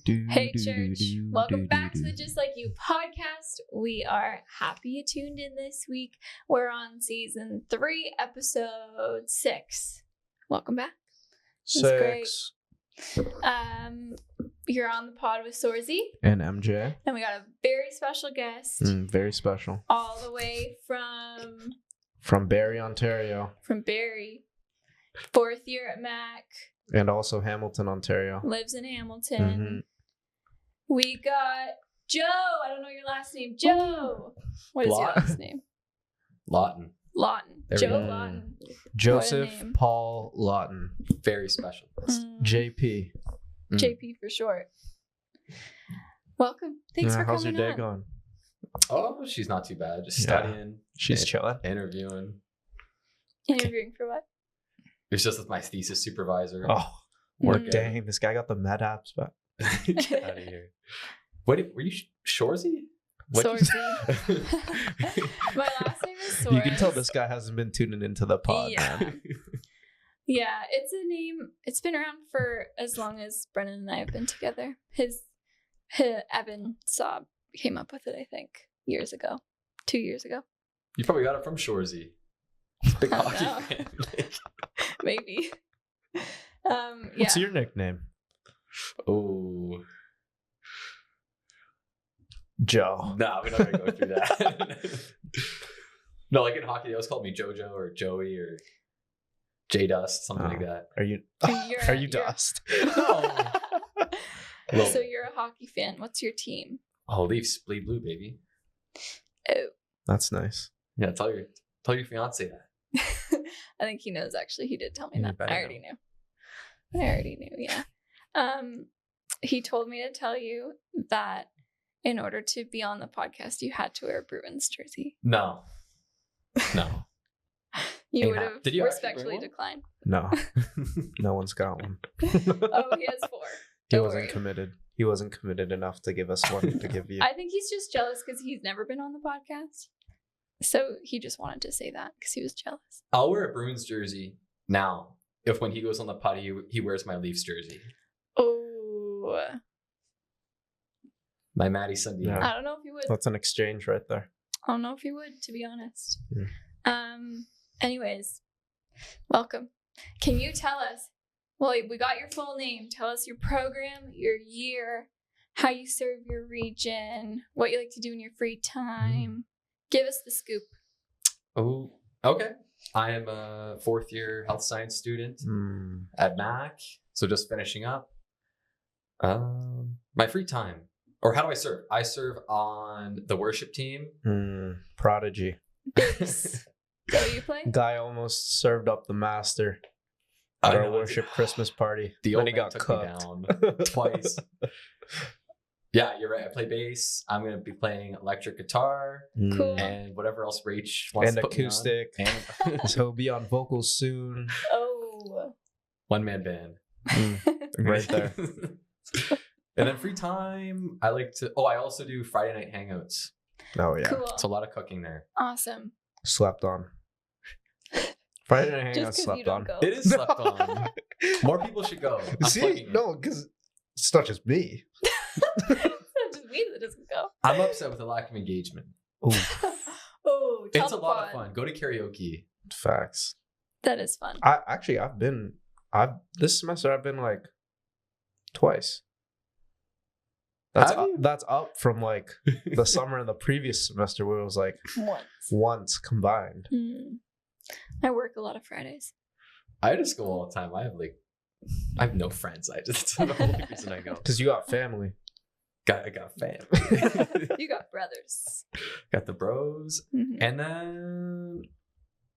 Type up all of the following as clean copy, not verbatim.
Hey church, welcome back to the Just Like You podcast. We are happy you tuned in this week. We're on season 3, episode 6. Welcome back. Six. Great. You're on the pod with Sorzy And MJ. and we got a very special guest. Very special. All the way From Barrie, Ontario. from Barrie. 4th year at Mac. And also Hamilton, Ontario. Lives in Hamilton. We got Joe. I don't know your last name. Joe. What is your Lawton. last name? Lawton. Lawton. There we Joe go. Lawton. Joseph name. Paul Lawton. Very special. JP. JP for short. Welcome. Thanks for How's your coming day on. going? Oh, she's not too bad. Just Yeah. studying. She's and chilling. Interviewing. Interviewing for what? It was just with my thesis supervisor. Oh, Mm. dang. This guy got the med apps, but Get out of here. What were you, Shorzy? What'd you Sorzy. say? My last name is Soros. you can tell this guy hasn't been tuning into the pod, Yeah. man. Yeah, it's a name. It's been around for as long as Brennan and I have been together. His Evan Saab came up with it, I think, years ago. 2 years ago. You probably got it from Shorzy. He's a big I don't hockey know. fan. Maybe. Yeah. What's your nickname? Oh. Joe. No, we're not going to go through that. No, like in hockey, they always called me JoJo or Joey or J-Dust, something like that. Are you You're- Dust? No. Well, So you're a hockey fan. What's your team? oh, Leafs, bleed blue, baby. Oh. That's nice. Yeah, tell your fiance that. I think he knows, actually. He did tell me You that. better I already knew, yeah. He told me to tell you that in order to be on the podcast, you had to wear a Bruins jersey. No. You Ain't would hap- have Did you actually respectfully bring one? declined. No, no one's got one. Oh, he has 4. He Don't wasn't worry. committed. He wasn't committed enough to give us one to give you. I think he's just jealous because he's never been on the podcast. So he just wanted to say that because he was jealous. I'll wear a Bruins jersey now if when he goes on the pod, he wears my Leafs jersey. Oh, My Matty Sunday. Yeah. I don't know if he would. That's an exchange right there. I don't know if he would, to be honest. Yeah. Anyways, welcome. Can you tell us? Well, we got your full name. Tell us your program, your year, how you serve your region, what you like to do in your free time. Give us the scoop. Oh, okay. I am a 4th year health science student at Mac. So just finishing up. My free time. Or how do I serve? I serve on the worship team. Prodigy. Bass. Go you play? Guy almost served up the master at I our know, worship Christmas party. The Then old he man got took cooked. me down twice. Yeah, you're right. I play bass. I'm going to be playing electric guitar Cool. and whatever else Rach wants And to put me on. acoustic. And So he'll be on vocals soon. Oh. one-man band. Right there. And then free time, I like to... Oh, I also do Friday night hangouts. Oh, yeah. Cool. It's a lot of cooking there. Awesome. Slept on. Friday night Just hangouts because you slept don't on. go. It is slept on. More people should go. I'm See? plugging it. No, because it's not just me. It's not just me that doesn't go. I'm upset with the lack of engagement. Ooh, Oh, tell It's a the lot pod. of fun. Go to karaoke. facts. That is fun. This semester I've been like twice. Have you? That's up from like the summer and the previous semester where it was like Once. once combined. I work a lot of Fridays. I just go all the time. I have no friends. That's the only reason I go. Because you got family. I got family. You got brothers. Got the bros. Mhm. And then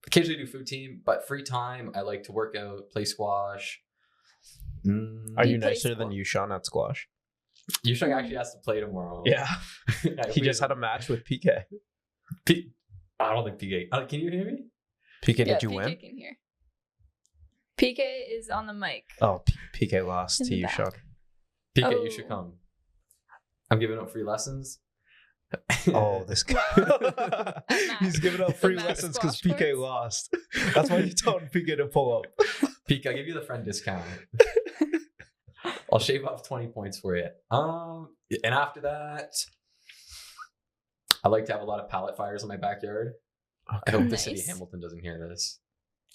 occasionally do food team, but free time, I like to work out, play squash. Are You you play nicer than squash? you, Sean, at squash? Yushang actually has to play tomorrow. Yeah. Yeah, He just had a match with PK. I don't think PK. Can you hear me? PK, Yeah, did you PK win? can hear. PK is on the mic. Oh, PK lost In to the you, back. Sean. PK, Oh. you should come. I'm giving out free lessons. Oh, this guy. He's giving out free Max lessons because squash PK courts? lost. That's why you told PK to pull up. PK, I'll give you the friend discount. I'll shave off 20 points for you. And after that, I like to have a lot of pallet fires in my backyard. I hope the city of Nice. Hamilton doesn't hear this.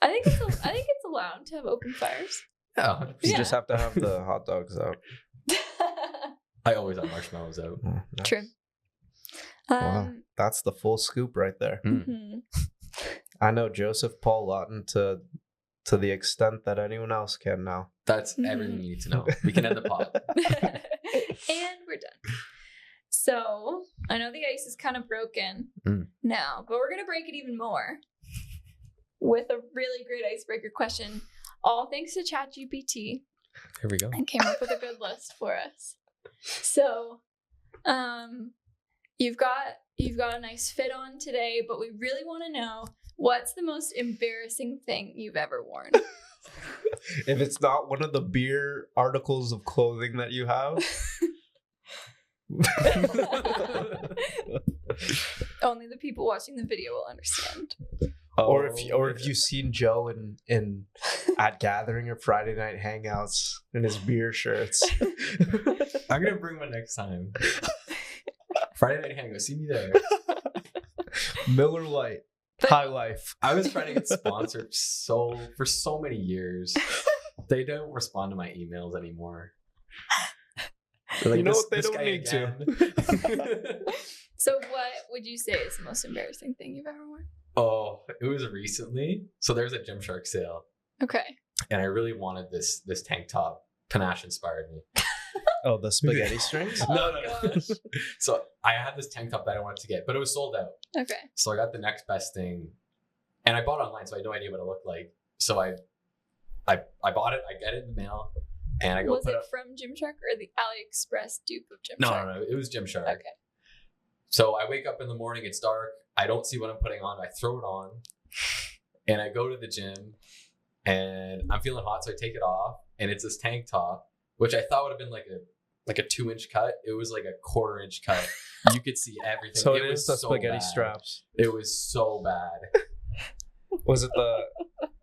I think it's allowed to have open fires. Yeah, 100%. You Yeah. just have to have the hot dogs out. I always have marshmallows out. Oh, nice. True. Wow. That's the full scoop right there. Mhm. I know Joseph Paul Lawton to the extent that anyone else can now. That's Mhm. everything you need to know. We can end the pod. And we're done. So I know the ice is kind of broken now, but we're gonna break it even more with a really great icebreaker question. All thanks to ChatGPT, Here we go. and came up with a good list for us. So, you've got a nice fit on today, but we really want to know what's the most embarrassing thing you've ever worn. If it's not one of the beer articles of clothing that you have, Only the people watching the video will understand. or if you've seen Joe in at gathering or Friday night hangouts in his beer shirts. I'm going to bring one next time. Friday night hangout. See me there. Miller Lite, But- High Life. I was trying to get sponsored for so many years. They don't respond to my emails anymore. They're like, You know "This- what? They this don't guy need to." again." So, what would you say is the most embarrassing thing you've ever worn? Oh, it was recently. So there's a Gymshark sale, Okay. and I really wanted this tank top. Panache inspired me. Oh, the spaghetti strings? Oh, No. gosh. So I had this tank top that I wanted to get, but it was sold out. Okay. So I got the next best thing, and I bought it online, so I had no idea what it looked like. So I bought it. I get it in the mail, and I go Was put it up. from Gymshark or the AliExpress dupe of No, Gymshark? no, it was Gymshark. Okay. So I wake up in the morning. It's dark. I don't see what I'm putting on. I throw it on, and I go to the gym, and I'm feeling hot, so I take it off, and it's this tank top, which I thought would have been like a 2-inch cut. It was like a 1/4-inch cut. You could see everything. So it was is the so spaghetti bad. straps. It was so bad. Was it the...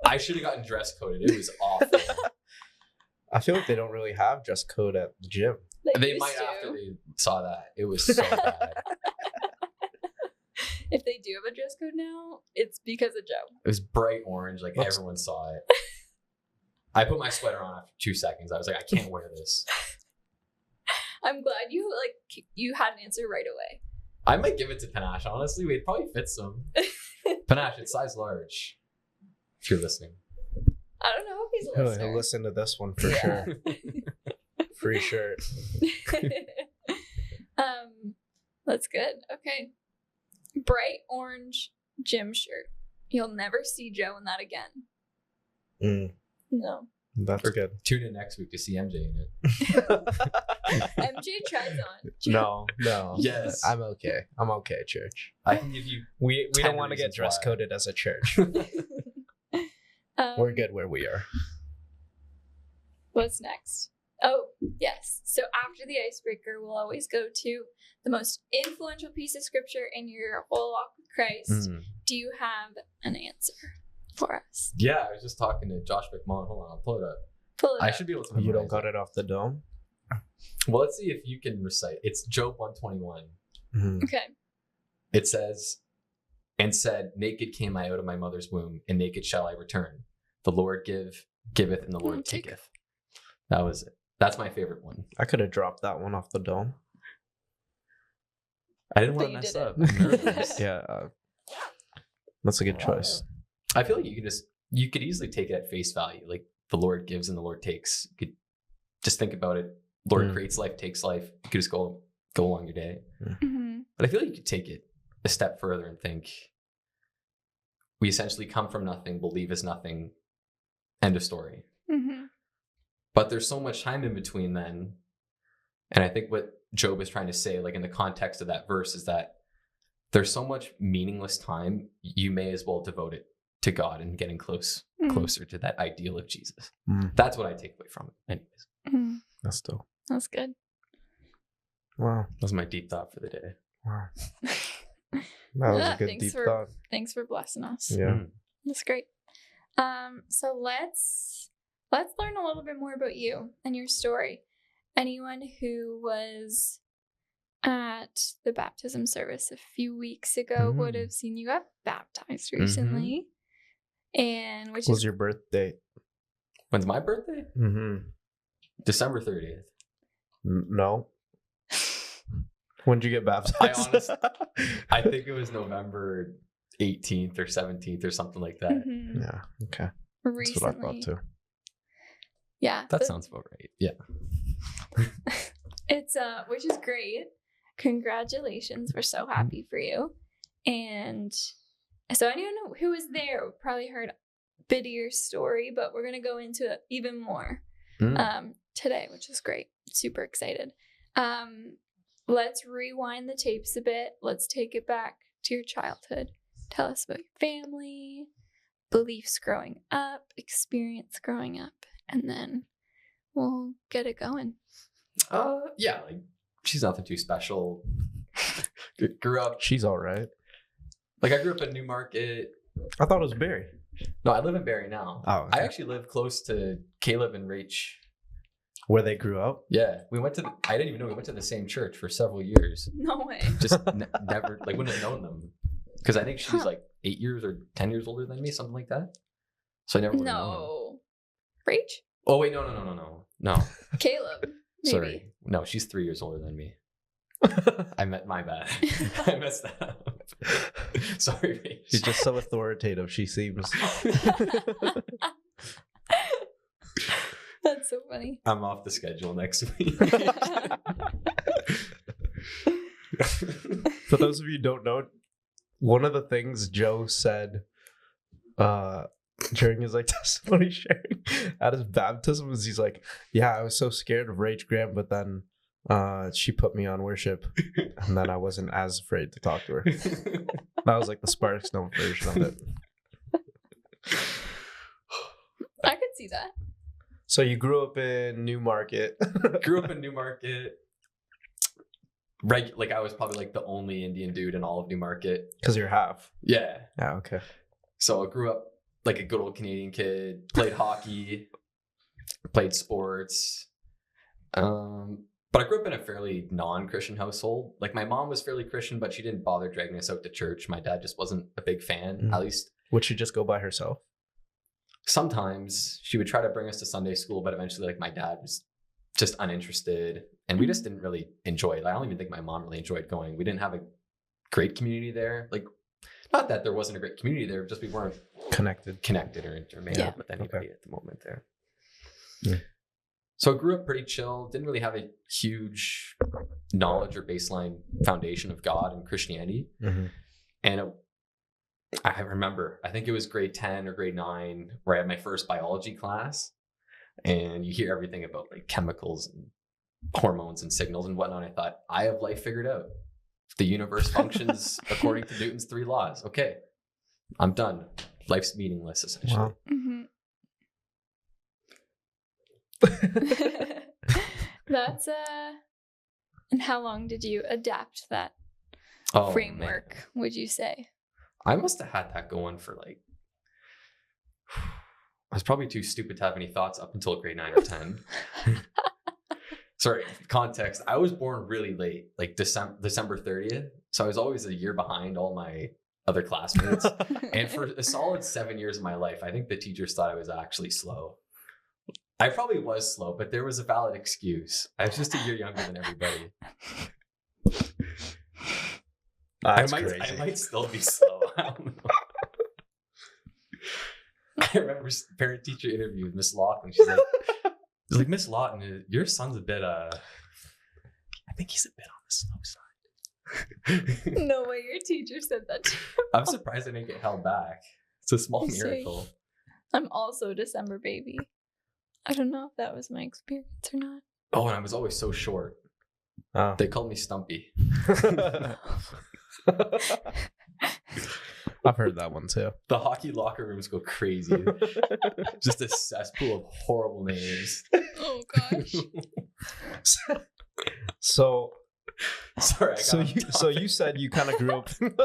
I should have gotten dress coded. It was awful. I feel like they don't really have dress code at the gym. They used might to. after they saw that. It was so bad. If they do have a dress code now, it's because of Joe. It was bright orange. Like Whoops. everyone saw it. I put my sweater on after 2 seconds. I was like, I can't wear this. I'm glad you had an answer right away. I might give it to Panache. Honestly, we'd probably fit some. Panache, it's size large. If you're listening. I don't know if he's a He'll listener. listen to this one for Yeah. sure. Free shirt. That's good. Okay. Bright orange gym shirt. You'll never see Joe in that again. Mm, No. that's good. Tune in next week to see MJ in it. MJ tries on. No. Yes. I'm okay. I'm okay, church. I can give you. We 10 don't want to get reasons dress why. coded as a church. We're good where we are. What's next? Oh, yes. So after the icebreaker, we'll always go to the most influential piece of scripture in your whole walk with Christ. Mm. Do you have an answer for us? Yeah, I was just talking to Josh McMullen. Hold on, I'll pull it up. Pull it I up. should be able to. You don't memorize got it off the dome? Well, let's see if you can recite. It's Job 121. Mm. Okay. It says, and said, naked came I out of my mother's womb, and naked shall I return. The Lord giveth, and the Lord taketh. That was it. That's my favorite one. I could have dropped that one off the dome. I didn't But want to you mess did up. I'm nervous. Yeah. That's a good choice. I feel like you could easily take it at face value. Like the Lord gives and the Lord takes. You could just think about it. Lord Mm. creates life, takes life. You could just go along your day. Mm-hmm. But I feel like you could take it a step further and think we essentially come from nothing, believe is nothing, end of story. Mm-hmm. But there's so much time in between then. And I think what Job is trying to say, like in the context of that verse, is that there's so much meaningless time, you may as well devote it to God and getting closer to that ideal of Jesus. Mm. That's what I take away from it. Anyways, Mm-hmm. That's dope. That's good. Wow. that was my deep thought for the day. Wow. That was Yeah, a good thanks deep for- thought. Thanks for blessing us. Yeah. Mm. That's great. So let's learn a little bit more about you and your story. anyone who was at the baptism service a few weeks ago would have seen you got baptized recently. And which was is your birthday? When's my birthday? December 30th. No. When did you get baptized? I think it was November 18th or 17th or something like that. Yeah. Okay. Recently. That's what I thought too. Yeah. That sounds about right. Yeah. It's which is great. Congratulations. We're so happy for you. And so anyone who was there probably heard a bit of your story, but we're gonna go into it even more today, which is great. Super excited. Let's rewind the tapes a bit. Let's take it back to your childhood. Tell us about your family, beliefs growing up, experience growing up, and then we'll get it going. Yeah, like she's nothing too special. Grew up. She's all right. Like I grew up in Newmarket. I thought it was Barry. No, I live in Barrie now. Oh, okay. I actually live close to Caleb and Rach. Where they grew up? Yeah, we went to. I didn't even know we went to the same church for several years. No way. Just never like wouldn't have known them because I think she's like 8 years or 10 years older than me, something like that. So I never would have known them. Rach? Oh wait, no. Caleb. Maybe. Sorry, no, she's 3 years older than me. My bad. I messed that up. Sorry, Rach. She's just so authoritative. She seems. That's so funny. I'm off the schedule next week. For those of you who don't know, one of the things Joe said during his testimony sharing at his baptism was he's like, yeah, I was so scared of Rach Graham, but then she put me on worship and then I wasn't as afraid to talk to her. That was like the Sparks Note version of it. I could see that. So you grew up in Newmarket. Like I was probably like the only Indian dude in all of Newmarket. Because you're half. Yeah. Yeah, okay. So I grew up like a good old Canadian kid, played hockey, played sports. But I grew up in a fairly non-Christian household. Like my mom was fairly Christian, but she didn't bother dragging us out to church. My dad just wasn't a big fan, at least. Would she just go by herself? Sometimes she would try to bring us to Sunday school, but eventually like my dad was just uninterested and we just didn't really enjoy it. I don't even think my mom really enjoyed going. We didn't have a great community there. Like, not that there wasn't a great community there, just we weren't connected or made up with anybody at the moment there. Yeah. So I grew up pretty chill, didn't really have a huge knowledge or baseline foundation of God and Christianity. And I remember, I think it was grade 10 or grade 9 where I had my first biology class and you hear everything about like chemicals and hormones and signals and whatnot. I thought, I have life figured out. The universe functions according to Newton's 3 laws. Okay, I'm done. Life's meaningless, essentially. Wow. That's and how long did you adapt that framework, would you say? I must have had that going for like, I was probably too stupid to have any thoughts up until grade 9 or 10. Sorry, context. I was born really late, like December 30th. So I was always a year behind all my other classmates. And for a solid 7 years of my life, I think the teachers thought I was actually slow. I probably was slow, but there was a valid excuse. I was just a year younger than everybody. I might still be slow. I don't know. I remember parent-teacher interview with Miss Lawton. She's like, Miss Lawton, your son's a bit, I think he's a bit on the slow side. No way your teacher said that to you. I'm surprised I didn't get held back. It's a small miracle. I'm also a December baby. I don't know if that was my experience or not. Oh, and I was always so short. Oh. They called me Stumpy. I've heard that one too. The hockey locker rooms go crazy. Just a cesspool of horrible names. Oh gosh. So sorry. So you said you kind of grew up in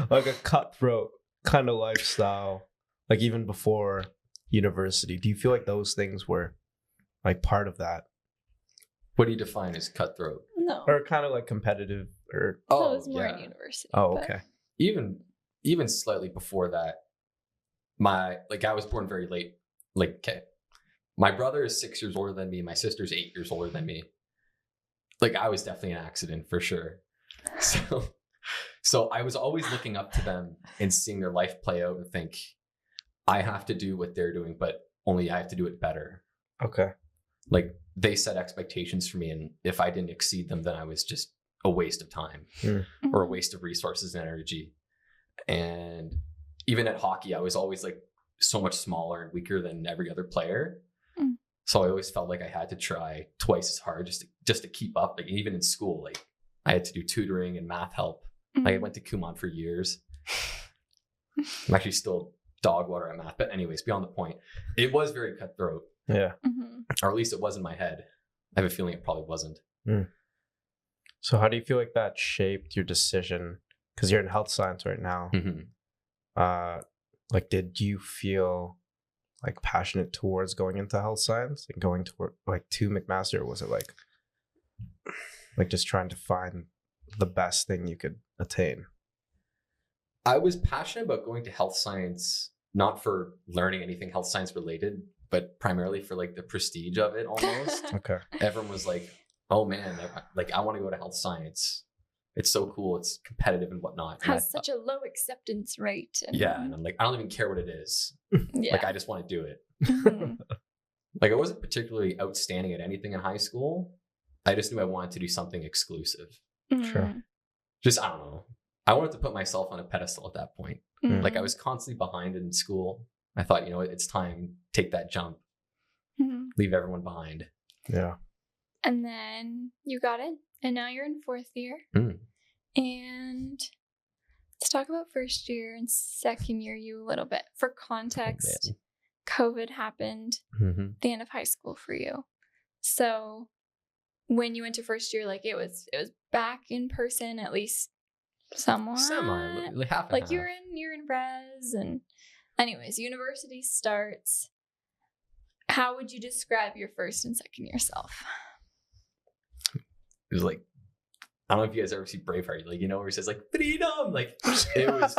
like a cutthroat kind of lifestyle, like even before university. Do you feel like those things were like part of that? What do you define as cutthroat? No. Or kind of like competitive or It was more in yeah. university. oh, but- okay. Even slightly before that, I was born very late. My brother is 6 years older than me. My sister's 8 years older than me. I was definitely an accident for sure. So I was always looking up to them and seeing their life play out and think, I have to do what they're doing, but only I have to do it better. Okay. They set expectations for me, and if I didn't exceed them, then I was just a waste of time Mm-hmm. or a waste of resources and energy. And even at hockey, I was always so much smaller and weaker than every other player. Mm. So I always felt like I had to try twice as hard just to keep up. Even in school, I had to do tutoring and math help. I went to Kumon for years. I'm actually still dog water at math, but anyways, beyond the point, it was very cutthroat, Yeah. Mm-hmm. or at least it was in my head. I have a feeling it probably wasn't. So how do you feel like that shaped your decision? Because you're in health science right now. Did you feel passionate towards going into health science and going toward to McMaster? Or was it just trying to find the best thing you could attain? I was passionate about going to health science, not for learning anything health science related, but primarily for the prestige of it almost. Okay. Everyone was like, oh man, I want to go to health science. It's so cool. It's competitive and whatnot. And Has such a low acceptance rate. And, yeah. And I'm I don't even care what it is. Yeah. I just want to do it. Mhm. I wasn't particularly outstanding at anything in high school. I just knew I wanted to do something exclusive. Sure. Just, I don't know. I wanted to put myself on a pedestal at that point. Mhm. I was constantly behind in school. I thought, it's time, take that jump, Mhm. leave everyone behind. Yeah. And then you got in, and now you're in fourth year. Mm. And let's talk about first year and second year you a little bit. For context, COVID happened Mm-hmm. at the end of high school for you. So when you went to first year, it was back in person, at least somewhat. Semi, half and half. You're in res, and anyways, university starts. How would you describe your first and second year self? It was I don't know if you guys ever see Braveheart, where he says freedom. It was.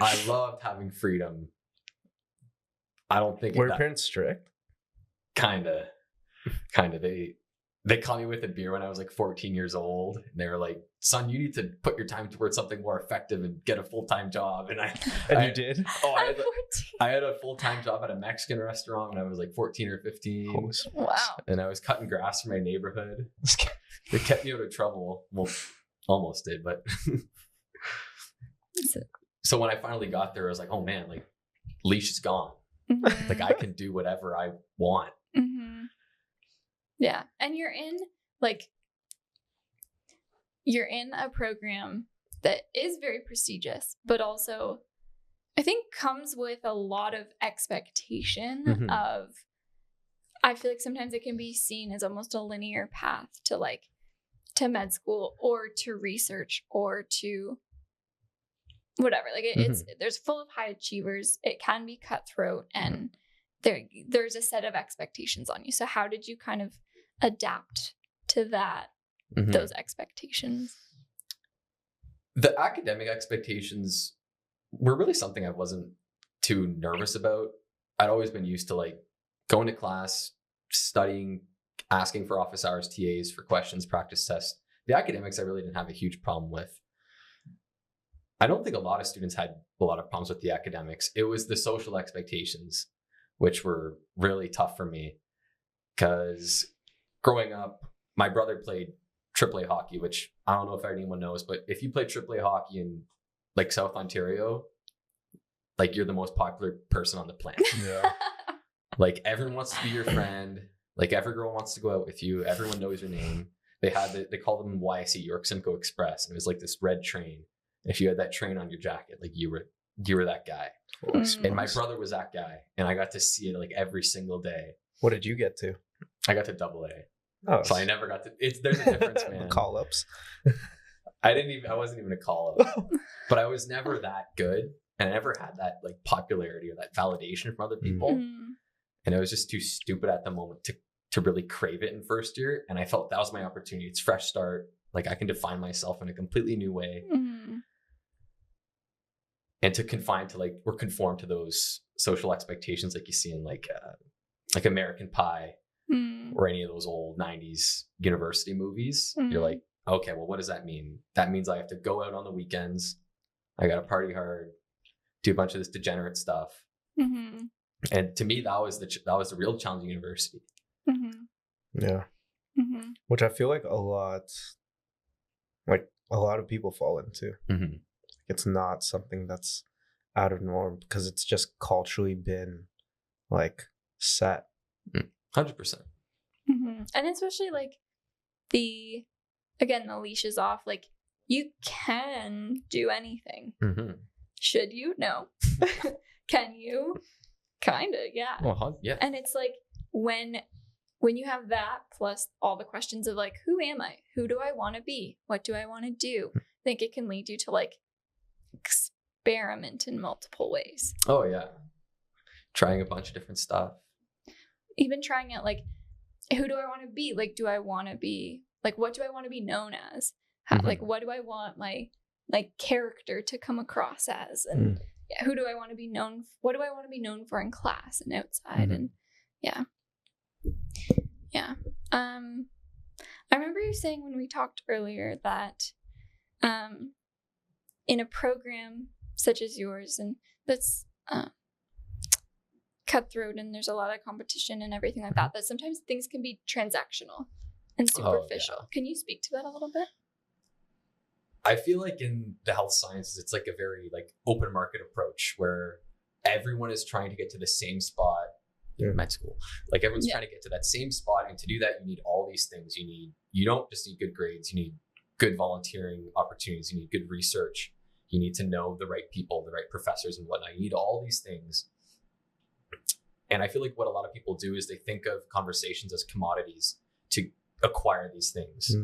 I loved having freedom. I don't think Were your parents strict? Kinda. They caught me with a beer when I was 14 years old, and they were like, "Son, you need to put your time towards something more effective and get a full-time job." And you did? Oh, At 14. I had a full-time job at a Mexican restaurant when I was 14 or 15. Wow. And I was cutting grass for my neighborhood. It kept me out of trouble. Well, almost did, but so when I finally got there, I was like, oh man, leash is gone. Mhm. I can do whatever I want. Mm-hmm. Yeah. And you're in a program that is very prestigious, but also I think comes with a lot of expectation Mhm. of, I feel like sometimes it can be seen as almost a linear path to med school or to research or to whatever. It's there's full of high achievers. It can be cutthroat, and there's a set of expectations on you. So how did you kind of adapt to Mhm. those expectations? The academic expectations were really something I wasn't too nervous about. I'd always been used to going to class, studying, asking for office hours, TAs for questions, practice tests. The academics I really didn't have a huge problem with. I don't think a lot of students had a lot of problems with the academics. It was the social expectations, which were really tough for me, because growing up, my brother played AAA hockey, which I don't know if anyone knows, but if you play AAA hockey in South Ontario, you're the most popular person on the planet. Yeah. Everyone wants to be your friend. Every girl wants to go out with you. Everyone knows your name. They called them YSE, York Simcoe Express. And it was this red train. If you had that train on your jacket, you were that guy. And my brother was that guy. And I got to see it every single day. What did you get to? I got to AA. Oh, So I never got to, there's a difference, man. Call ups. I wasn't even a call up, but I was never that good. And I never had that popularity or that validation from other people. Mhm. And I was just too stupid at the moment to really crave it in first year. And I felt that was my opportunity. It's fresh start. Like I can define myself in a completely new way. And to conform to those social expectations like you see in like American Pie or any of those old 90s university movies. You're like, okay, well, what does that mean? That means I have to go out on the weekends. I got to party hard, do a bunch of this degenerate stuff. And to me, that was the real challenge of university. Yeah. Which I feel like a lot of people fall into. It's not something that's out of norm because it's just culturally been like set. 100%. And especially like the leash is off. Like you can do anything. Should you? No. Can you? Kind of, yeah. Well, yeah. And it's like when you have that plus all the questions of like, who am I? Who do I want to be? What do I want to do? I think it can lead you to like experiment in multiple ways. Oh yeah. Trying a bunch of different stuff. Even trying it like, who do I want to be? Like, do I want to be like, what do I want to be known as? Like, what do I want my like character to come across as? And yeah, who do I want to be known? What do I want to be known for in class and outside? And yeah. I remember you saying when we talked earlier that in a program such as yours, and that's cutthroat and there's a lot of competition and everything like that, that sometimes things can be transactional and superficial. Oh, yeah. Can you speak to that a little bit? I feel like in the health sciences, it's like a very like open market approach where everyone is trying to get to the same spot in med school. Like everyone's trying to get to that same spot. And to do that, you need all these things. You don't just need good grades. You need good volunteering opportunities. You need good research. You need to know the right people, the right professors and whatnot. You need all these things. And I feel like what a lot of people do is they think of conversations as commodities to acquire these things.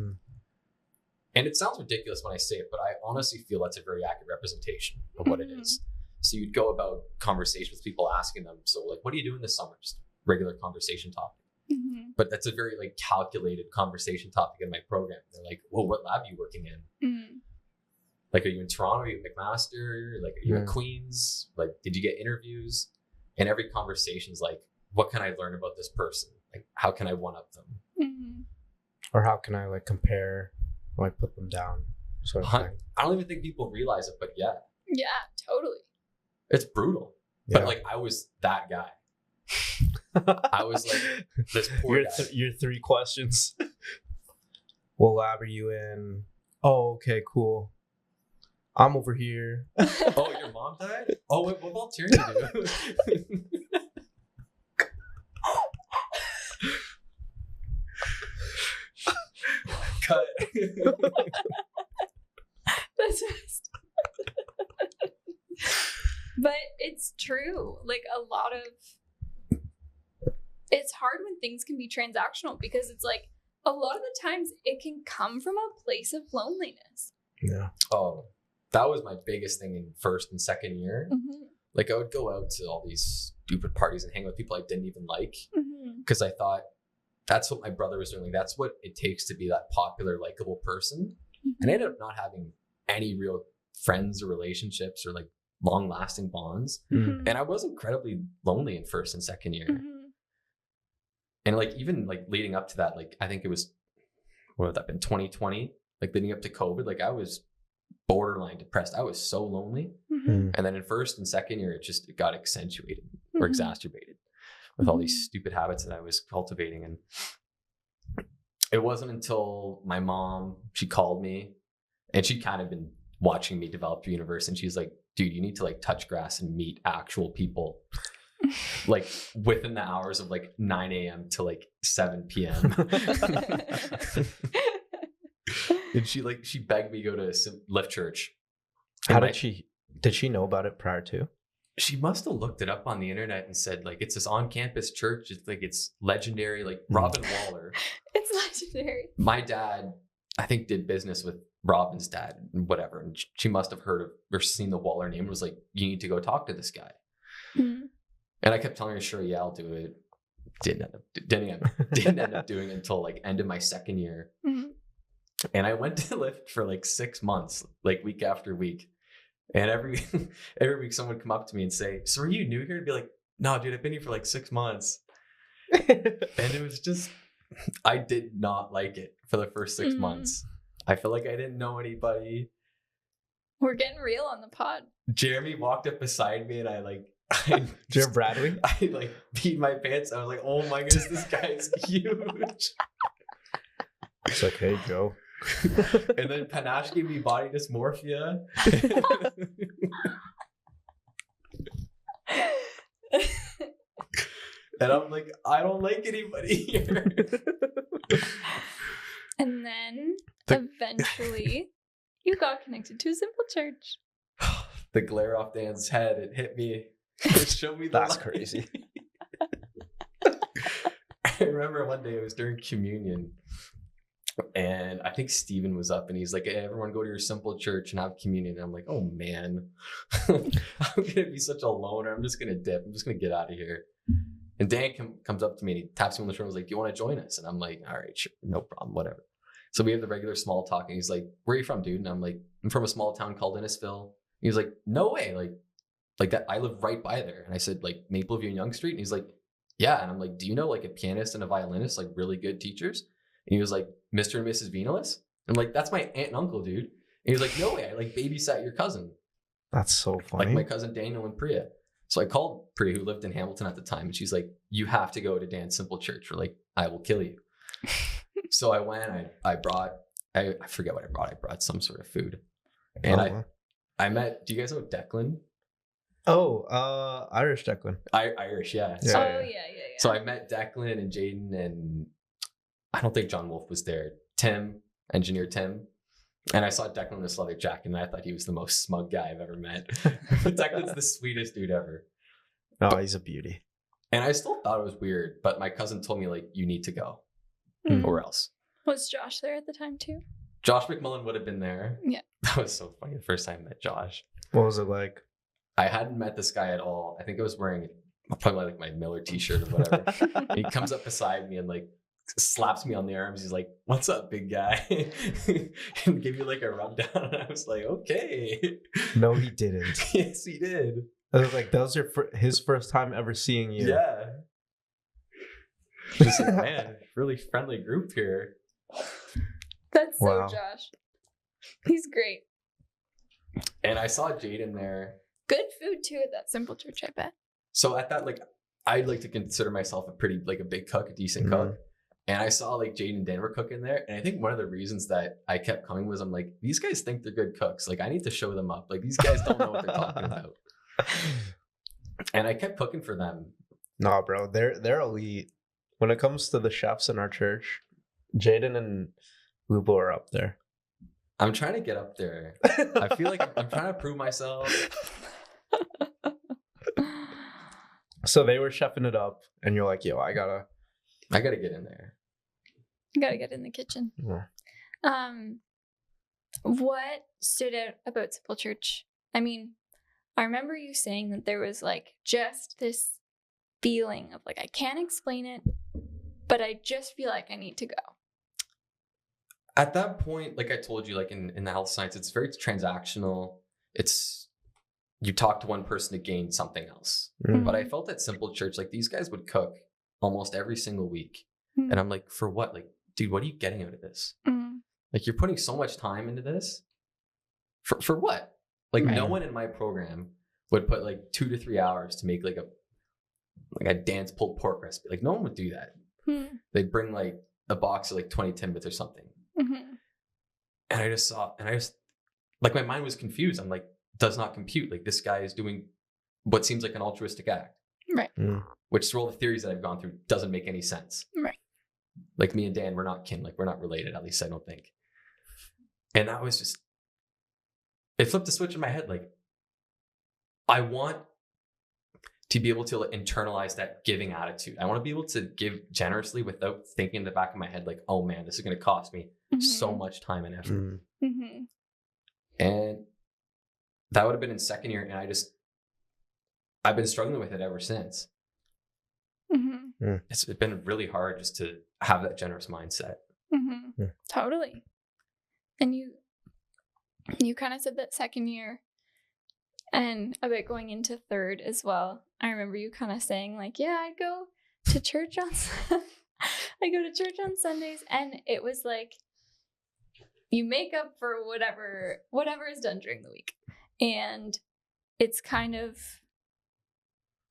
And it sounds ridiculous when I say it, but I honestly feel that's a very accurate representation of what it is. So you'd go about conversation with people asking them, so like, what are you doing this summer? Just regular conversation topic. But that's a very like calculated conversation topic in my program. They're like, well, what lab are you working in? Like, are you in Toronto? Are you at McMaster? Like, are you at Queen's? Like, did you get interviews? And every conversation is like, what can I learn about this person? Like, how can I one-up them? Or how can I like compare, like put them down sort of thing? I don't even think people realize it, but yeah. Yeah, totally. It's brutal. Yeah. But like, I was that guy. I was like this poor guy. Your three questions. What lab are you in? Oh, okay, cool. I'm over here. Oh, your mom died? Oh, wait, what volunteering do you do? Cut. That's just... But it's true. Like it's hard when things can be transactional because it's like a lot of the times it can come from a place of loneliness. Yeah. Oh, that was my biggest thing in first and second year. Like I would go out to all these stupid parties and hang with people I didn't even like because I thought that's what my brother was doing. Like, that's what it takes to be that popular, likable person. And I ended up not having any real friends or relationships or like long-lasting bonds. And I was incredibly lonely in first and second year. And like even like leading up to that, like I think it was, what would that been, 2020? Like leading up to COVID, like I was borderline depressed. I was so lonely. And then in first and second year, it got accentuated or exacerbated with all these stupid habits that I was cultivating. And it wasn't until my mom, she called me and she'd kind of been watching me develop through university. And she's like, dude, you need to like touch grass and meet actual people. Like within the hours of like 9 a.m. to like 7 p.m. And she begged me to go to Lift Church. How did she know about it prior to? She must have looked it up on the internet and said like, it's this on-campus church. It's like, it's legendary, like Robin Waller. It's legendary. My dad, I think, did business with Robin's dad and whatever. And she must have heard of or seen the Waller name and was like, you need to go talk to this guy. And I kept telling her, sure, yeah, I'll do it. didn't end up doing it until like end of my second year. Mhm. And I went to lift for like 6 months, like week after week. And every week someone would come up to me and say, "So are you new here?" I'd be like, "No, dude, I've been here for like 6 months." And it was just, I did not like it for the first 6 Mhm. months. I felt like I didn't know anybody. We're getting real on the pod. Jeremy walked up beside me and Jeremy Bradley? I like peed my pants. I was like, "Oh my goodness, this guy is huge." It's like, hey, Joe. And then Panache gave me body dysmorphia. And I'm like, I don't like anybody here. And then The- eventually you got connected to a simple church. The glare off Dan's head, it hit me. It showed me the That's light. crazy. I remember one day it was during communion, and I think Steven was up and he's like, "Hey, everyone go to your simple church and have communion." And I'm like, "Oh man, I'm gonna be such a loner. I'm just gonna dip. I'm just gonna get out of here." And Dan comes up to me and he taps me on the shoulder and was like, "Do you want to join us?" And I'm like, "All right, sure, no problem, whatever." So we have the regular small talk and he's like, "Where are you from, dude?" And I'm like, "I'm from a small town called Innisfil." He was like, "No way, like that, I live right by there." And I said, "Like Mapleview and Yonge Street?" And he's like, "Yeah." And I'm like, "Do you know like a pianist and a violinist, like really good teachers?" And he was like, "Mr. and Mrs. Vinalis?" I'm like, "That's my aunt and uncle, dude." And he was like, "No way, I like babysat your cousin, That's so funny. like my cousin Daniel and Priya." So I called Priya, who lived in Hamilton at the time, and she's like, "You have to go to Dan's Simple Church, or like I will kill you." So I went. I forget what I brought. I brought some sort of food, and I met. Do you guys know Declan? Irish Declan. Irish, yeah. Yeah. Oh yeah. So I met Declan and Jaden, and I don't think John Wolf was there. Tim, engineer Tim. And I saw Declan in a leather jacket, and I thought he was the most smug guy I've ever met. Declan's the sweetest dude ever. Oh, he's a beauty. And I still thought it was weird, but my cousin told me, like, you need to go, Mhm. or else. Was Josh there at the time too? Josh McMullen would have been there. Yeah. That was so funny the first time I met Josh. What was it like? I hadn't met this guy at all. I think I was wearing probably like my Miller t-shirt or whatever. And he comes up beside me and like slaps me on the arms. He's like, "What's up, big guy?" And give you like a rub down. And I was like, "Okay." No, he didn't. Yes, he did. I was like, that was his first time ever seeing you. Yeah. Just like, man, really friendly group here. That's so Wow. Josh. He's great. And I saw Jaden there. Good food too at that simple church, I bet. So at that, like, I'd like to consider myself a pretty, like, a big cook, a decent cook. And I saw like Jaden and Dan were cooking there. And I think one of the reasons that I kept coming was I'm like, these guys think they're good cooks. Like, I need to show them up. Like, these guys don't know what they're talking about. And I kept cooking for them. Nah, bro, they're elite. When it comes to the chefs in our church, Jaden and Lubo are up there. I'm trying to get up there. I feel like I'm trying to prove myself. So they were chefing it up, and you're like, "Yo, I gotta get in there." You gotta get in the kitchen. Yeah. What stood out about Simple Church? I mean, I remember you saying that there was like just this feeling of like, I can't explain it, but I just feel like I need to go. At that point, like I told you, like in the health science, it's very transactional. It's, you talk to one person to gain something else. Mm. But I felt at Simple Church, like these guys would cook almost every single week. Mm. And I'm like, for what? Like, dude, what are you getting out of this? Mm. Like, you're putting so much time into this. For what? Like, Right. no one in my program would put like 2 to 3 hours to make like a Dan's pulled pork recipe. Like, no one would do that. Mm. They'd bring like a box of like 20 Timbits or something. Mm-hmm. And I just like, my mind was confused. I'm like, does not compute. Like, this guy is doing what seems like an altruistic act. Right. Mm. Which, through all the theories that I've gone through, doesn't make any sense. Right. Like, me and Dan, we're not kin. Like, we're not related, at least I don't think. And that was just, it flipped a switch in my head. Like, I want to be able to like, internalize that giving attitude. I want to be able to give generously without thinking in the back of my head, like, oh man, this is going to cost me so much time and effort. Mm. Mm-hmm. And that would have been in second year. And I've been struggling with it ever since. Mm-hmm. It's been really hard just to have that generous mindset. Mm-hmm. Yeah. Totally. And you kind of said that second year and a bit going into third as well. I remember you kind of saying like, yeah, I go to church on I go to church on Sundays, and it was like you make up for whatever is done during the week. And it's kind of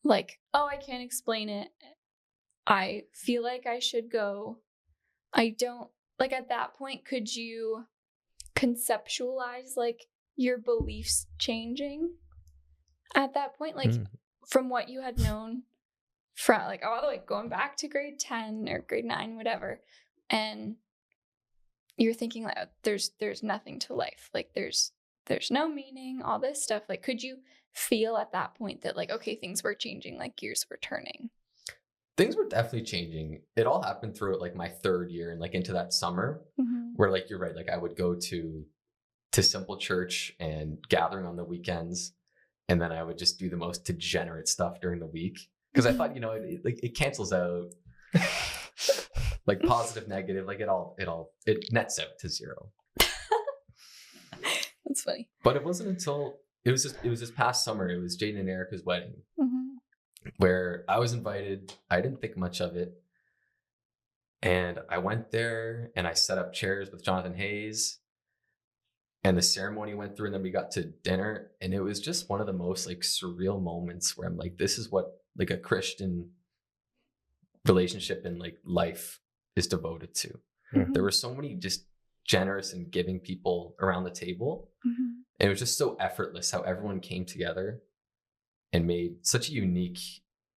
like, oh, I can't explain it. I feel like I should go. I don't, like, at that point, could you conceptualize like your beliefs changing at that point? Like from what you had known from like all the way going back to grade 10 or grade 9, whatever. And you're thinking like there's nothing to life. Like there's no meaning, all this stuff. Like, could you feel at that point that like, okay, things were changing, like gears were turning? Things were definitely changing. It all happened throughout like my third year and like into that summer where like you're right, like I would go to simple church and gathering on the weekends, and then I would just do the most degenerate stuff during the week because I thought, you know, it cancels out like positive, negative, like it nets out to zero. That's funny. But it wasn't until it was this past summer. It was Jaden and Erica's wedding. Where I was invited. I didn't think much of it. And I went there and I set up chairs with Jonathan Hayes. And the ceremony went through, and then we got to dinner. And it was just one of the most like surreal moments where I'm like, this is what like a Christian relationship and like life is devoted to. There were so many just generous and giving people around the table. And it was just so effortless how everyone came together and made such a unique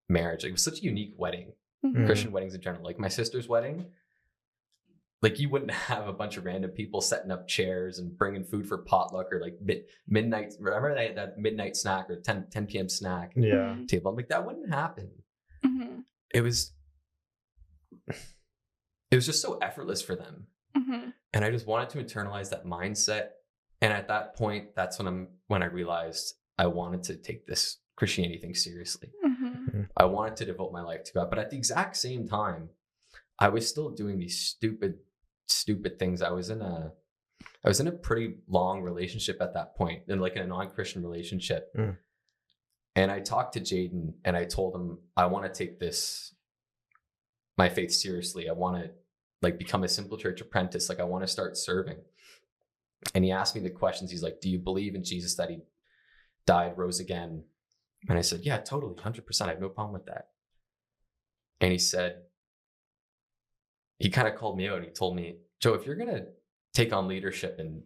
marriage. Like, it was such a unique wedding. Christian weddings in general. Like my sister's wedding, like you wouldn't have a bunch of random people setting up chairs and bringing food for potluck or like midnight. Remember that midnight snack or 10 p.m. snack table? I'm like, that wouldn't happen. It was just so effortless for them. And I just wanted to internalize that mindset. And at that point, that's when I realized I wanted to take this Christianity thing seriously. I wanted to devote my life to God, but at the exact same time, I was still doing these stupid things. I was in a pretty long relationship at that point, and like in a non-Christian relationship. And I talked to Jaden and I told him I want to take my faith seriously. I want to like become a simple church apprentice. Like I want to start serving. And he asked me the questions. He's like, do you believe in Jesus, that he died, rose again? And I said, yeah, totally, 100%. I have no problem with that. And he said, he kind of called me out and he told me, Joe, if you're going to take on leadership and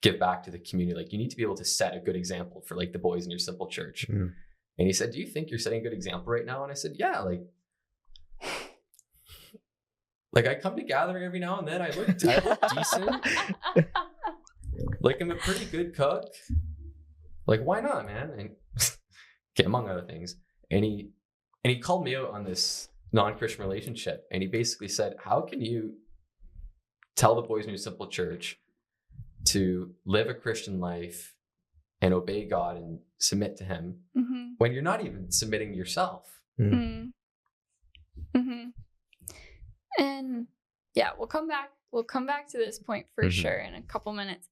give back to the community, like you need to be able to set a good example for like the boys in your simple church. And he said, do you think you're setting a good example right now? And I said, yeah, like I come to gathering every now and then. I look decent. Like I'm a pretty good cook. Like, why not, man? And okay, among other things. And he called me out on this non-Christian relationship. And he basically said, how can you tell the boys in your simple church to live a Christian life and obey God and submit to him when you're not even submitting yourself? And yeah, we'll come back to this point for sure in a couple minutes.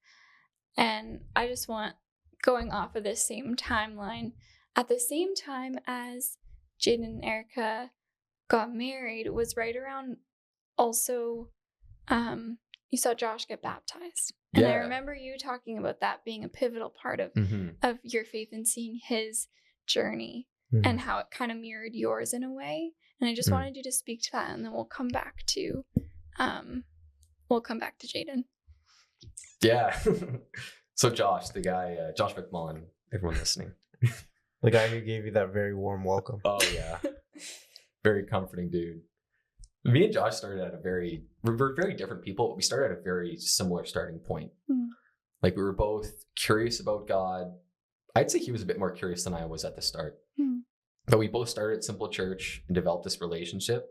And I just want, going off of this same timeline, at the same time as Jaden and Erica got married was right around also you saw Josh get baptized. And I remember you talking about that being a pivotal part of your faith and seeing his journey and how it kind of mirrored yours in a way. And I just wanted you to speak to that, and then we'll come back to Jaden. Yeah. So Josh, the guy, Josh McMullen, everyone listening. The guy who gave you that very warm welcome. Oh yeah. Very comforting dude. Me and Josh started at we're very different people, but we started at a very similar starting point. Like we were both curious about God. I'd say he was a bit more curious than I was at the start. But we both started at Simple Church and developed this relationship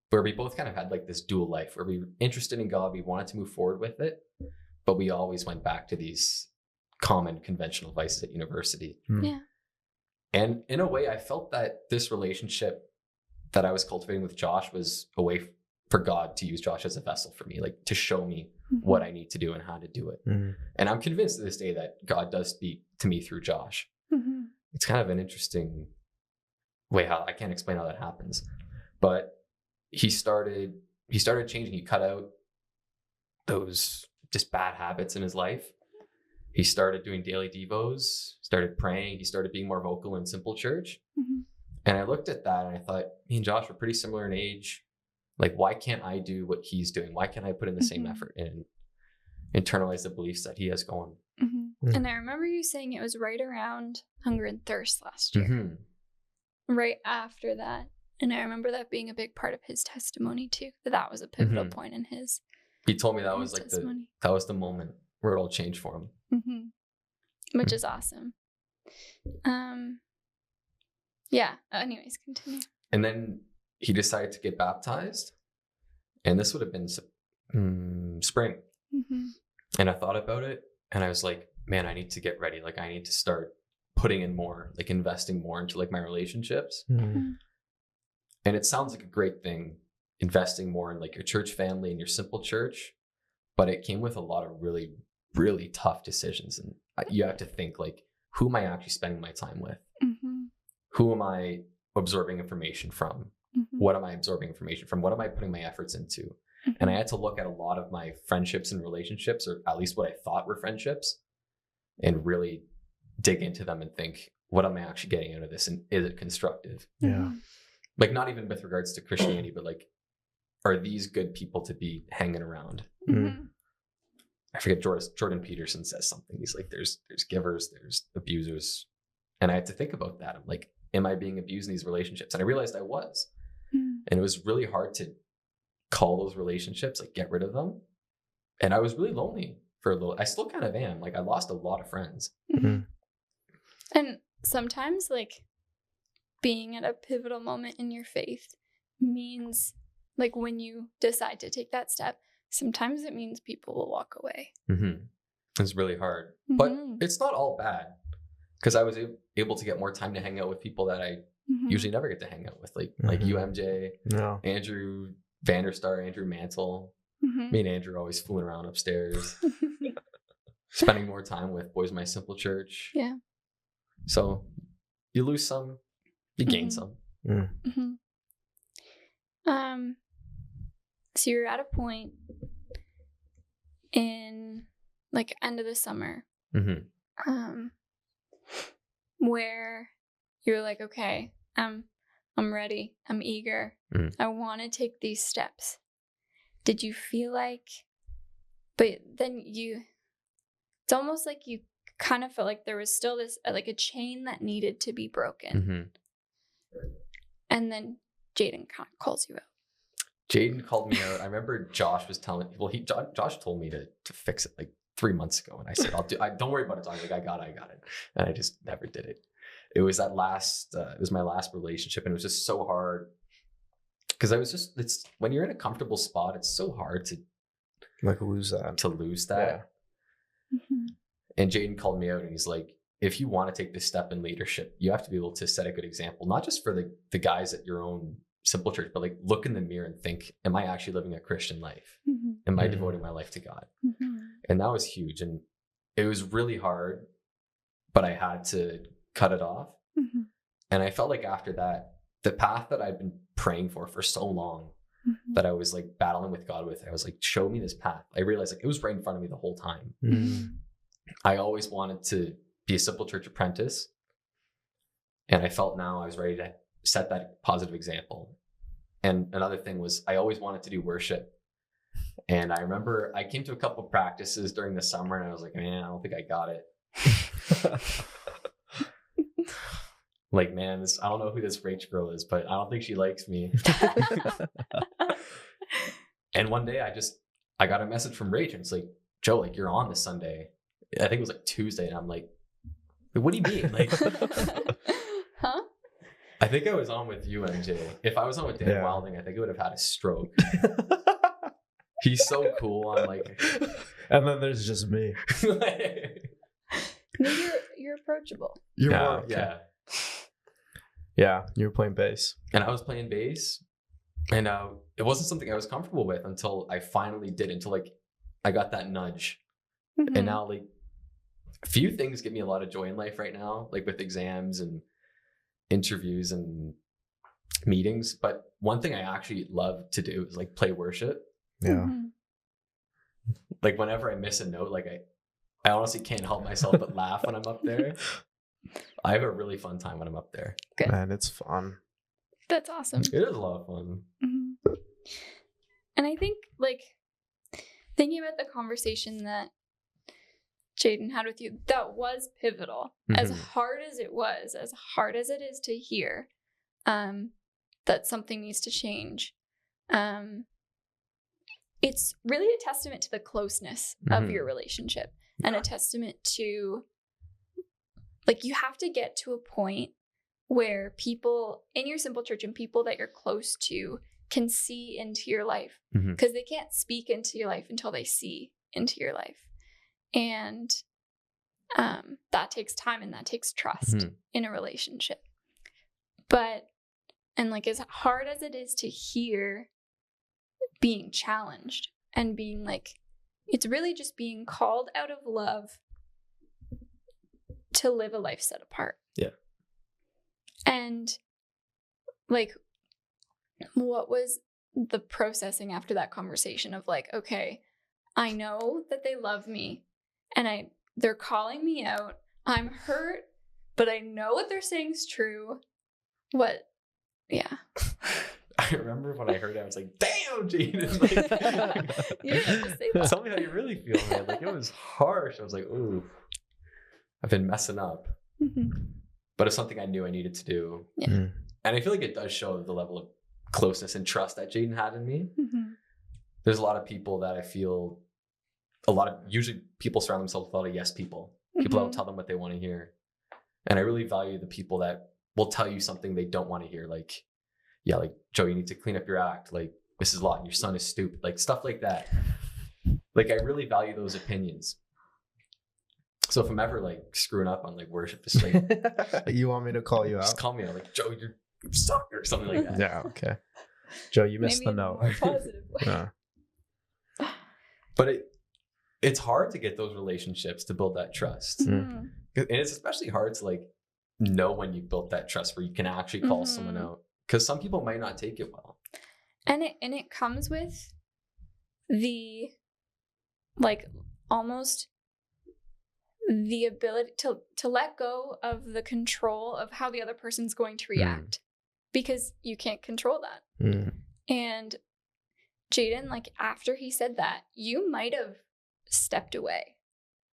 where we both kind of had like this dual life where we were interested in God. We wanted to move forward with it, but we always went back to these common conventional vices at university. Yeah. And in a way, I felt that this relationship that I was cultivating with Josh was a way for God to use Josh as a vessel for me, like to show me what I need to do and how to do it. And I'm convinced to this day that God does speak to me through Josh. It's kind of an interesting way how I can't explain how that happens, but he started changing. He cut out those just bad habits in his life. He started doing daily devos, started praying. He started being more vocal in simple church. And I looked at that and I thought, me and Josh were pretty similar in age. Like, why can't I do what he's doing? Why can't I put in the same effort and internalize the beliefs that he has going? And I remember you saying it was right around Hunger and Thirst last year, right after that. And I remember that being a big part of his testimony too. That was a pivotal point in his. He told me that was like that was the moment where it all changed for him. Which is awesome. Yeah. Anyways, continue. And then he decided to get baptized, and this would have been spring. And I thought about it, and I was like, man, I need to get ready. Like, I need to start putting in more, like investing more into like my relationships. And it sounds like a great thing, investing more in like your church family and your simple church, but it came with a lot of really, really tough decisions. And you have to think, like, who am I actually spending my time with? Who am I absorbing information from? What am I absorbing information from? What am I putting my efforts into? And I had to look at a lot of my friendships and relationships, or at least what I thought were friendships, and really dig into them and think, what am I actually getting out of this? And is it constructive? Like, not even with regards to Christianity, but like, are these good people to be hanging around? I forget, Jordan Peterson says something. He's like, there's givers, there's abusers. And I had to think about that. I'm like, am I being abused in these relationships? And I realized I was. And it was really hard to call those relationships, like, get rid of them. And I was really lonely for a little. I still kind of am. Like, I lost a lot of friends. And sometimes, like, being at a pivotal moment in your faith means, like, when you decide to take that step, sometimes it means people will walk away. It's really hard. But it's not all bad, because I was able to get more time to hang out with people that I usually never get to hang out with, like you, MJ, Andrew Vanderstar, Andrew Mantle. Me and Andrew are always fooling around upstairs, spending more time with Boys My Simple Church. Yeah. So you lose some, you gain some. So you're at a point in, like, end of the summer, where you're like, okay, I'm ready. I'm eager. I want to take these steps. Did you feel like, but then it's almost like you kind of felt like there was still this, like, a chain that needed to be broken. And then Jaden kind of calls you out. Jaden called me out. I remember Josh was telling, Josh told me to fix it like 3 months ago. And I said, don't worry about it. Like, I got it. And I just never did it. It was it was my last relationship, and it was just so hard. Because it's when you're in a comfortable spot, it's so hard to like lose that. And Jaden called me out, and he's like, if you want to take this step in leadership, you have to be able to set a good example, not just for the guys at your own simple church, but like, look in the mirror and think, am I actually living a Christian life? Am I devoting my life to God? And that was huge. And it was really hard, but I had to cut it off. And I felt like after that, the path that I've been praying for so long, that I was like battling with God with, I was like, show me this path. I realized, like, it was right in front of me the whole time. I always wanted to be a simple church apprentice. And I felt now I was ready to set that positive example. And another thing was, I always wanted to do worship. And I remember I came to a couple of practices during the summer, and I was like, man, I don't think I got it. Like, man, I don't know who this Rach girl is, but I don't think she likes me. And one day I got a message from Rach, and it's like, Joe, like, you're on this Sunday. I think it was like Tuesday. And I'm like, what do you mean? Like, Huh? I think I was on with you, MJ. If I was on with Dan Wilding, I think I would have had a stroke. He's so cool. I'm like, and then there's just me. No, you're approachable. You're yeah, more, okay. Yeah. Yeah, you were playing bass. And I was playing bass, and it wasn't something I was comfortable with until I finally did, until like I got that nudge. Mhm. And now like a few things give me a lot of joy in life right now, like with exams and interviews and meetings. But one thing I actually love to do is like play worship. Yeah. Mhm. Like whenever I miss a note, like I honestly can't help myself but laugh when I'm up there. I have a really fun time when I'm up there. Good. Man, it's fun. That's awesome. It is a lot of fun. Mhm. And I think, like, thinking about the conversation that Jaden had with you, that was pivotal. As Mhm. hard as it was, as hard as it is to hear, that something needs to change. It's really a testament to the closeness of Mhm. your relationship, and a testament to, like, you have to get to a point where people in your simple church and people that you're close to can see into your life, Mhm. because they can't speak into your life until they see into your life. And that takes time and that takes trust Mhm. in a relationship. But, and like, as hard as it is to hear being challenged and being like, it's really just being called out of love to live a life set apart. Yeah. And like, what was the processing after that conversation of like, okay, I know that they love me and they're calling me out. I'm hurt, but I know what they're saying is true. What? Yeah. I remember when I heard it, I was like, damn, Jaden. Like, You didn't have to say that. tell me how you really feel, man. Like, it was harsh. I was like, ooh, I've been messing up. Mhm. But it's something I knew I needed to do. Yeah. Mhm. And I feel like it does show the level of closeness and trust that Jaden had in me. Mhm. There's a lot of people that I feel, usually people surround themselves with a lot of yes people. People that will Mhm. tell them what they want to hear. And I really value the people that will tell you something they don't want to hear. Like, yeah, like, Joe, you need to clean up your act. Like, Mrs. Lawton, your son is stupid. Like, stuff like that. Like, I really value those opinions. So if I'm ever like screwing up on like worship, just like, You want me to call you just out? call me out, like, Joe, you suck, or something like that. Yeah, okay. Joe, you missed Maybe the in a note. more positive way. Yeah. But it's hard to get those relationships to build that trust. Mhm. And it's especially hard to like know when you built that trust where you can actually call someone Mhm. out, because some people might not take it well. And it comes with the, like, almost the ability to let go of the control of how the other person's going to react, because you can't control that. Mhm. And Jaden, like, after he said that, you might have stepped away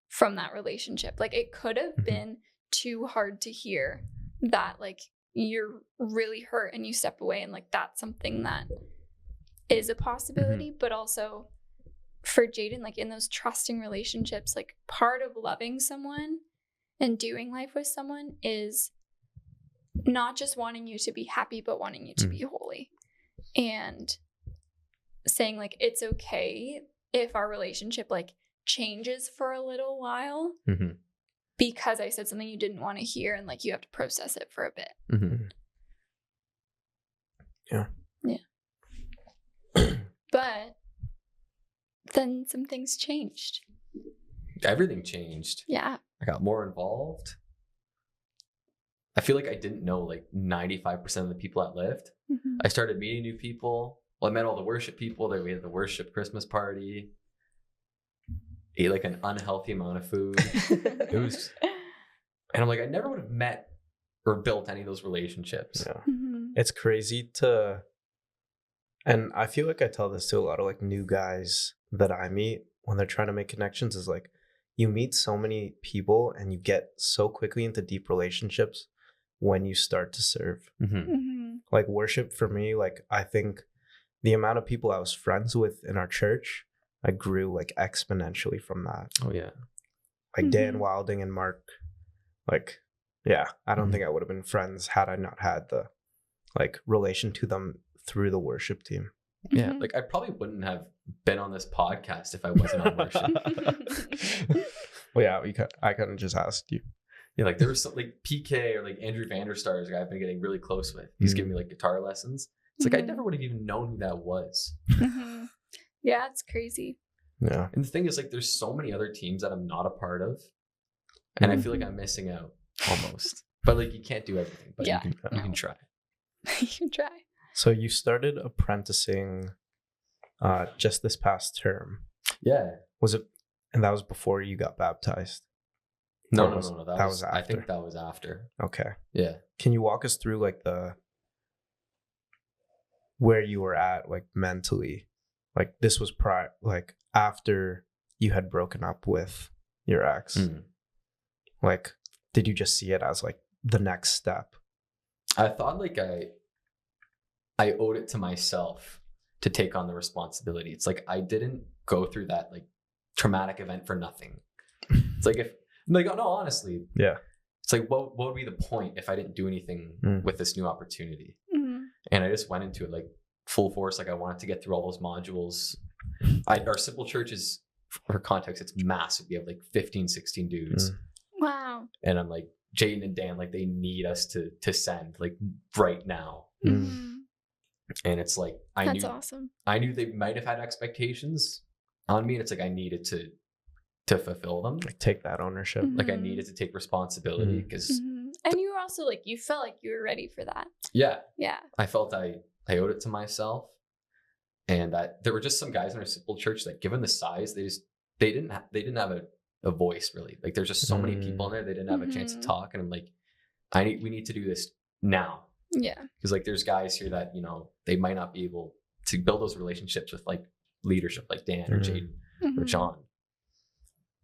from that relationship. Like, it could have Mhm. been too hard to hear that, like, you're really hurt and you step away, and like, that's something that is a possibility. But also for Jaden, like, in those trusting relationships, like, part of loving someone and doing life with someone is not just wanting you to be happy, but wanting you to be holy, and saying like, it's okay if our relationship like changes for a little while Mhm. because I said something you didn't want to hear, and like, you have to process it for a bit. Mhm. Yeah. But then some things changed. Everything changed. Yeah. I got more involved. I feel like I didn't know like 95% of the people at Lyft. Mhm. I started meeting new people. Well, I met all the worship people. Then we had the worship Christmas party. Ate like an unhealthy amount of food. It was, and I'm like, I never would have met or built any of those relationships. Yeah. Mhm. It's crazy to, and I feel like I tell this to a lot of like new guys that I meet when they're trying to make connections, is like, you meet so many people and you get so quickly into deep relationships when you start to serve. Mhm. Like worship for me, like I think the amount of people I was friends with in our church, I grew like exponentially from that. Oh yeah. Like Dan Mhm. Wilding and Mark, like, yeah, I don't think I would have been friends had I not had the like relation to them through the worship team. Yeah. Mhm. Like I probably wouldn't have been on this podcast if I wasn't on worship. Well, yeah, I kind of just asked you. Yeah, like there was some like PK or like Andrew Vanderstar is a guy I've been getting really close with. He's giving me like guitar lessons. It's like I never would have even known who that was. Yeah, it's crazy. Yeah. And the thing is, like, there's so many other teams that I'm not a part of, and I feel like I'm missing out almost. But like, you can't do everything, but you can try. You can try. So you started apprenticing just this past term. Yeah. Was it? And that was before you got baptized? No. That was after. I think that was after. Okay. Yeah. Can you walk us through like where you were at, like mentally? Like this was like after you had broken up with your ex. Like, did you just see it as like the next step? I thought like I owed it to myself to take on the responsibility. It's like I didn't go through that like traumatic event for nothing. It's like no, honestly. Yeah. It's like what would be the point if I didn't do anything with this new opportunity? And I just went into it like full force. Like I wanted to get through all those modules. Our simple church is, for context, it's massive. We have like 15, 16 dudes. Wow. And I'm like, Jaden and Dan, like they need us to send like right now. Mm-hmm. And it's like, That's awesome. I knew they might have had expectations on me. And it's like, I needed to fulfill them. Like take that ownership. Mm-hmm. Like I needed to take responsibility because. And you were also like, you felt like you were ready for that. Yeah. Yeah. I felt I owed it to myself. And that there were just some guys in our simple church that, given the size, they didn't have a voice really. Like there's just so many people in there, they didn't have a chance to talk. And I'm like, we need to do this now. Yeah. Because like there's guys here that, you know, they might not be able to build those relationships with like leadership like Dan or Jaden or John.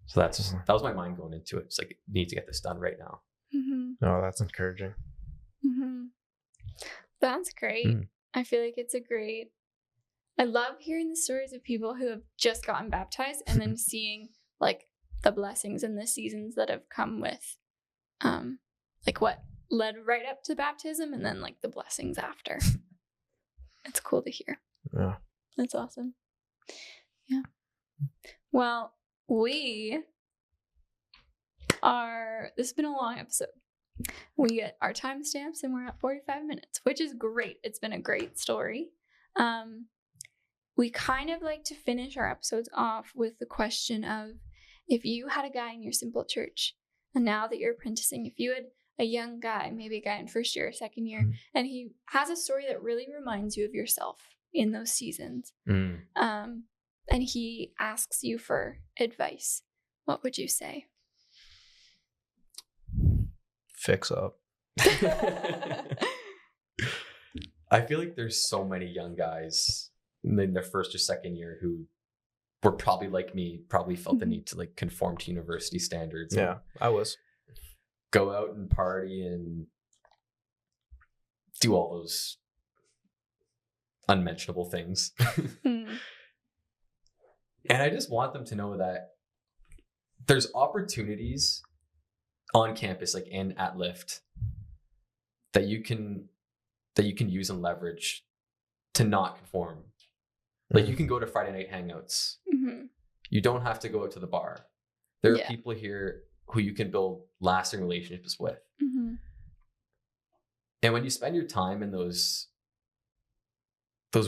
So that was my mind going into it. It's like, need to get this done right now. Oh, that's encouraging. That's great. I feel like I love hearing the stories of people who have just gotten baptized and then seeing like the blessings and the seasons that have come with like what led right up to baptism and then like the blessings after. It's cool to hear. Yeah. That's awesome. Yeah. Well, this has been a long episode. We get our timestamps and we're at 45 minutes, which is great. It's been a great story. We kind of like to finish our episodes off with the question of, if you had a guy in your simple church, and now that you're apprenticing, if you had a young guy, maybe a guy in first year or second year, and he has a story that really reminds you of yourself in those seasons, and he asks you for advice, what would you say? Fix up. I feel like there's so many young guys in their first or second year who were probably like me, probably felt the need to like conform to university standards. Yeah, I was. Go out and party and do all those unmentionable things. And I just want them to know that there's opportunities on campus, like and at Lyft, that you can use and leverage to not conform. Like you can go to Friday night hangouts. You don't have to go out to the bar. There are people here who you can build lasting relationships with. And when you spend your time in those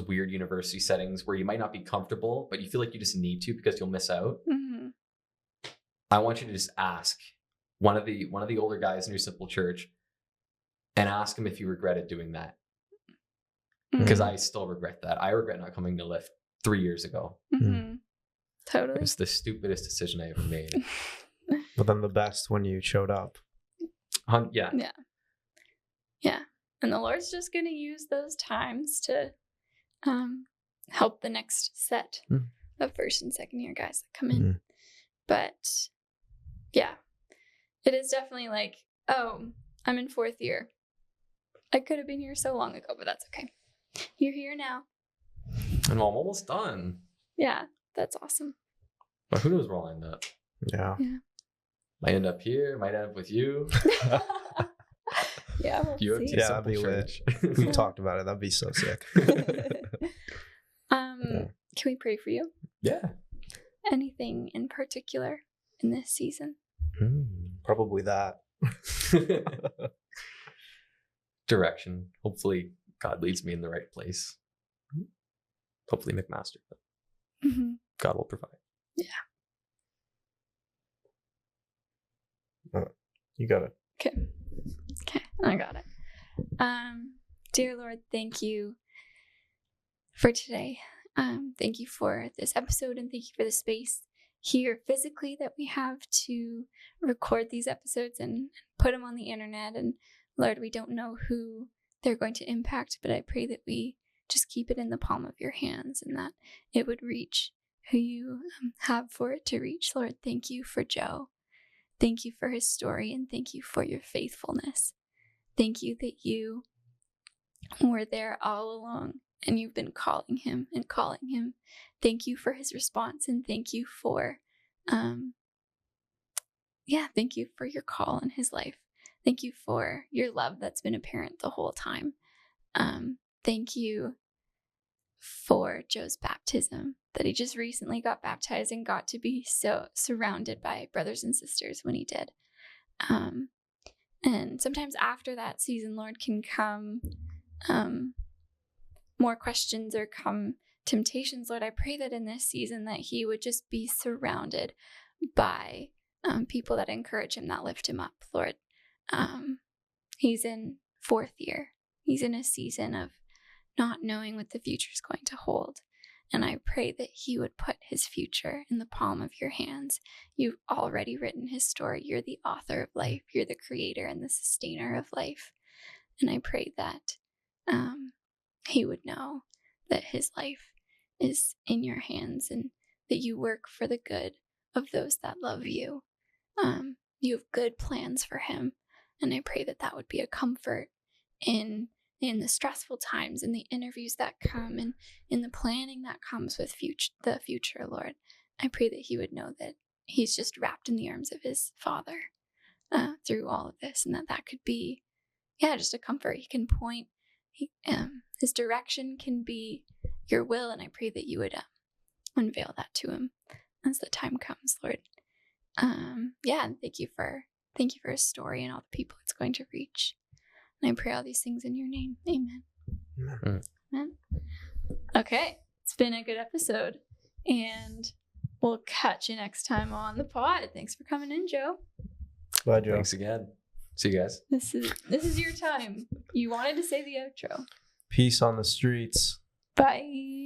weird university settings where you might not be comfortable, but you feel like you just need to because you'll miss out, I want you to just ask one of the older guys in your simple church and ask him if you regretted doing that. Because I still regret that. I regret not coming to Lyft 3 years ago. Totally. It's the stupidest decision I ever made. But then the best when you showed up. Yeah. And the Lord's just going to use those times to help the next set of first and second year guys that come in. But yeah, it is definitely like, oh, I'm in fourth year. I could have been here so long ago, but that's okay. You're here now. And I'm almost done. Yeah, that's awesome. But who knows where I'll end up? Yeah. Might end up here, might end up with you. Yeah, we'll see. Yeah, that'd be lit. We talked about it. That'd be so sick. Can we pray for you? Yeah. Anything in particular in this season? Probably that. Direction. Hopefully God leads me in the right place. Hopefully McMaster. Mm-hmm. God will provide. You got it. Okay, I got it. Dear Lord, thank you for today. Thank you for this episode, and thank you for the space here physically that we have to record these episodes and put them on the internet. And Lord, we don't know who they're going to impact, but I pray that we just keep it in the palm of your hands and that it would reach who you have for it to reach. Lord, thank you for Joe. Thank you for his story, and thank you for your faithfulness. Thank you that you were there all along and you've been calling him and calling him. Thank you for his response, and thank you for, thank you for your call in his life. Thank you for your love that's been apparent the whole time. Thank you for Joe's baptism, that he just recently got baptized and got to be so surrounded by brothers and sisters when he did. And sometimes after that season, Lord, can come more questions or come temptations. Lord, I pray that in this season that he would just be surrounded by people that encourage him, that lift him up, Lord. He's in 4th year. He's in a season of not knowing what the future is going to hold. And I pray that he would put his future in the palm of your hands. You've already written his story. You're the author of life. You're the creator and the sustainer of life. And I pray that he would know that his life is in your hands and that you work for the good of those that love you. You have good plans for him. And I pray that that would be a comfort in the stressful times, in the interviews that come, and in the planning that comes with the future, Lord. I pray that he would know that he's just wrapped in the arms of his Father through all of this, and that could be, just a comfort. He can point, his direction can be your will, and I pray that you would unveil that to him as the time comes, Lord. And thank you for his story and all the people it's going to reach. And I pray all these things in your name. Amen. Amen. Okay. It's been a good episode. And we'll catch you next time on the pod. Thanks for coming in, Joe. Bye, Joe. Thanks again. See you guys. This is your time. You wanted to say the outro. Peace on the streets. Bye.